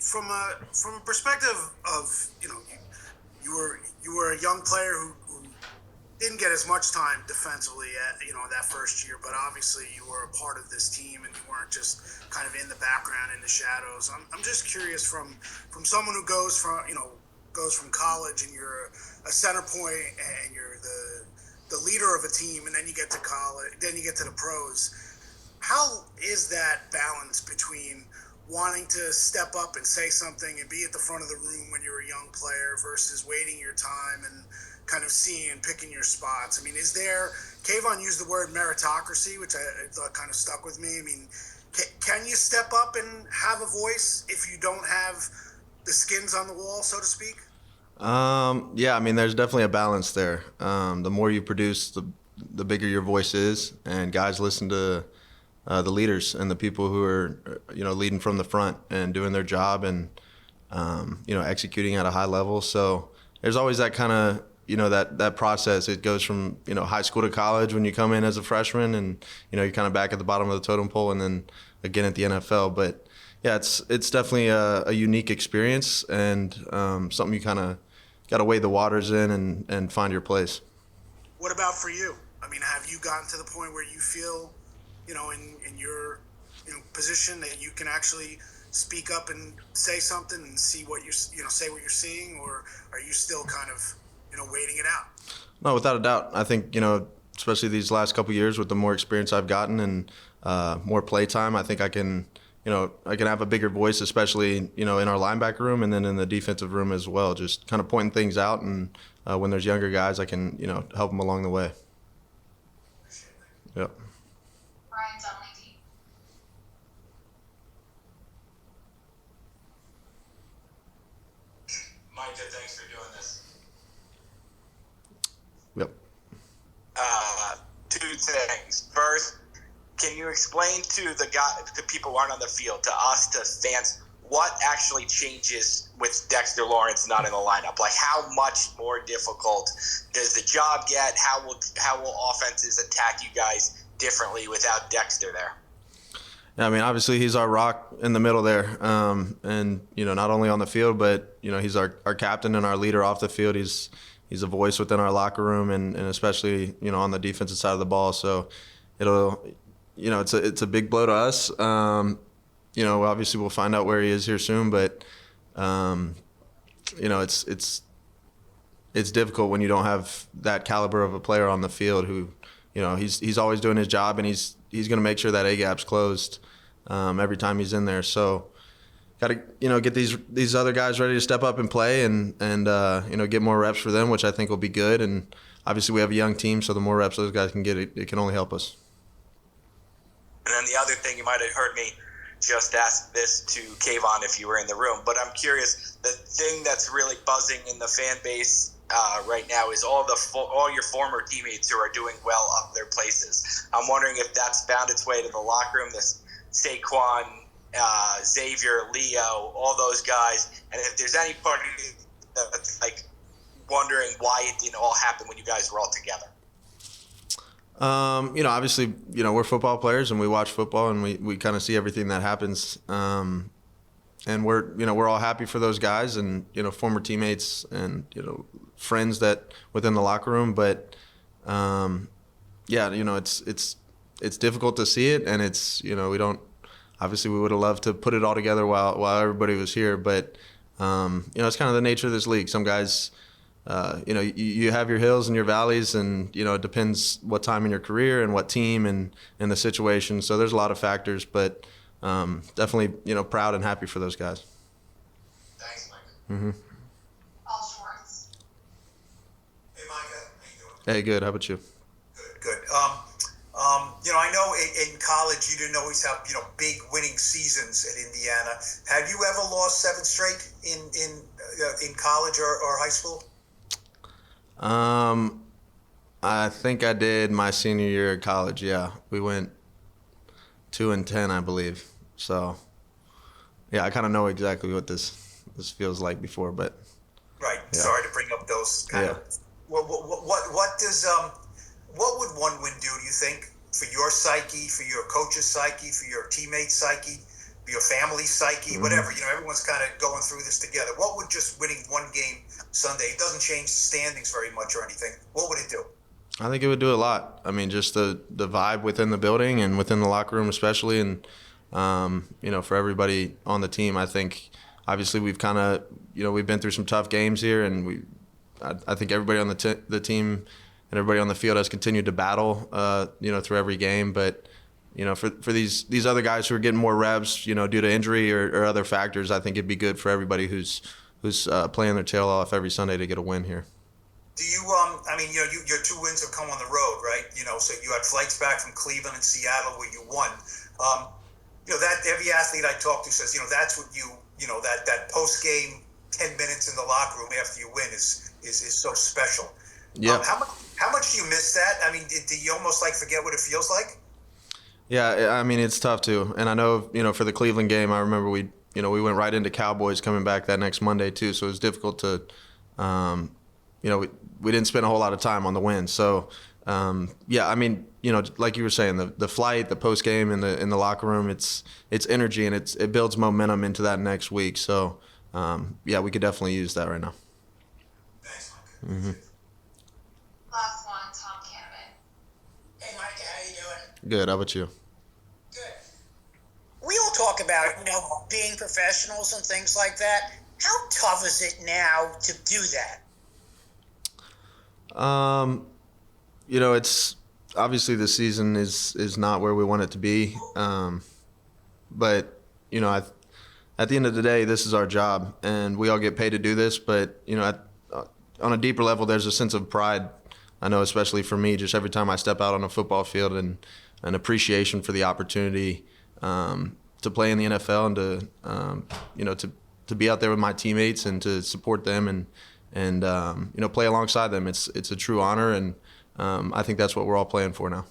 from a perspective of you were a young player who didn't get as much time defensively that first year, but obviously you were a part of this team and you weren't just kind of in the background in the shadows. I'm just curious from someone who goes from college and you're a center point and you're the leader of a team, and then you get to college, then you get to the pros. How is that balance between wanting to step up and say something and be at the front of the room when you're a young player versus waiting your time and kind of seeing and picking your spots? I mean, Kayvon used the word meritocracy, which I thought kind of stuck with me. I mean, can you step up and have a voice if you don't have the skins on the wall, so to speak? Yeah, I mean, there's definitely a balance there. The more you produce, the bigger your voice is, and guys listen to the leaders and the people who are, leading from the front and doing their job and, executing at a high level. So there's always that kind of, that process. It goes from, high school to college when you come in as a freshman and, you're kind of back at the bottom of the totem pole and then again at the NFL. But yeah, it's definitely a unique experience and something you kind of got to weigh the waters in and find your place. What about for you? I mean, have you gotten to the point where you feel, in your position that you can actually speak up and say something and see what say what you're seeing, or are you still kind of waiting it out? No, without a doubt. I think especially these last couple of years with the more experience I've gotten and more play time, I think I can have a bigger voice, especially in our linebacker room and then in the defensive room as well. Just kind of pointing things out, and when there's younger guys, I can help them along the way. Yep. Micah, thanks for doing this. Yep. Two things. First, can you explain to the people who aren't on the field, to us, to fans, what actually changes with Dexter Lawrence not in the lineup? Like, how much more difficult does the job get? How will offenses attack you guys differently without Dexter there? Yeah, I mean, obviously he's our rock in the middle there, and not only on the field, but he's our captain and our leader off the field. He's a voice within our locker room, and especially on the defensive side of the ball. So it'll it's a big blow to us. Obviously we'll find out where he is here soon, but it's difficult when you don't have that caliber of a player on the field who he's always doing his job, and he's going to make sure that A gap's closed every time he's in there. So got to get these other guys ready to step up and play and get more reps for them, which I think will be good. And obviously we have a young team, so the more reps those guys can get, it can only help us. And then the other thing, you might have heard me just ask this to Kayvon if you were in the room, but I'm curious, the thing that's really buzzing in the fan base right now is all your former teammates who are doing well up their places. I'm wondering if that's found its way to the locker room, this Saquon, Xavier, Leo, all those guys, and if there's any part of you that's like wondering why it didn't all happen when you guys were all together. Obviously, we're football players and we watch football and we kind of see everything that happens. And we're all happy for those guys and, former teammates and, friends that within the locker room. But, it's difficult to see it, and it's, we would have loved to put it all together while everybody was here. But, it's kind of the nature of this league. Some guys, you have your hills and your valleys, and it depends what time in your career and what team and the situation. So there's a lot of factors, but definitely proud and happy for those guys. Thanks, Micah. Mm-hmm. Paul Schwartz. Hey, Micah, how you doing? Hey, good. How about you? Good. I know in college you didn't always have big winning seasons at Indiana. Have you ever lost 7 straight in college or high school? I think I did my senior year of college. Yeah, we went 2-10, I believe. So, yeah, I kind of know exactly what this feels like before, but right. Yeah. Sorry to bring up those kind of. What would one win do you think, for your psyche, for your coach's psyche, for your teammate's psyche, your family psyche, whatever. You know, everyone's kind of going through this together. What would just winning one game Sunday? It doesn't change the standings very much or anything. What would it do? I think it would do a lot. I mean, just the vibe within the building and within the locker room especially, and for everybody on the team. I think obviously we've kind of we've been through some tough games here, and I think everybody on the team and everybody on the field has continued to battle through every game. But for these other guys who are getting more reps due to injury or other factors, I think it'd be good for everybody who's playing their tail off every Sunday to get a win here. Do you, your 2 wins have come on the road, right? So you had flights back from Cleveland and Seattle where you won. That every athlete I talk to says, that's what that post-game 10 minutes in the locker room after you win is so special. Yeah. How much do you miss that? I mean, do you almost forget what it feels like? Yeah, I mean, it's tough too. And I know, for the Cleveland game, I remember we went right into Cowboys coming back that next Monday too. So it was difficult to, we didn't spend a whole lot of time on the win. So, I mean, like you were saying, the flight, the post game in the locker room, it's energy and it builds momentum into that next week. So, we could definitely use that right now. Thanks, Mike. Mm-hmm. Last one, Tom Cannon. Hey, Micah, how you doing? Good. How about you? Good. We all talk about, being professionals and things like that. How tough is it now to do that? It's obviously the season is not where we want it to be. But at the end of the day, this is our job, and we all get paid to do this. But on a deeper level, there's a sense of pride. I know, especially for me, just every time I step out on a football field, and an appreciation for the opportunity to play in the NFL and to be out there with my teammates and to support them and play alongside them. It's a true honor, and I think that's what we're all playing for now.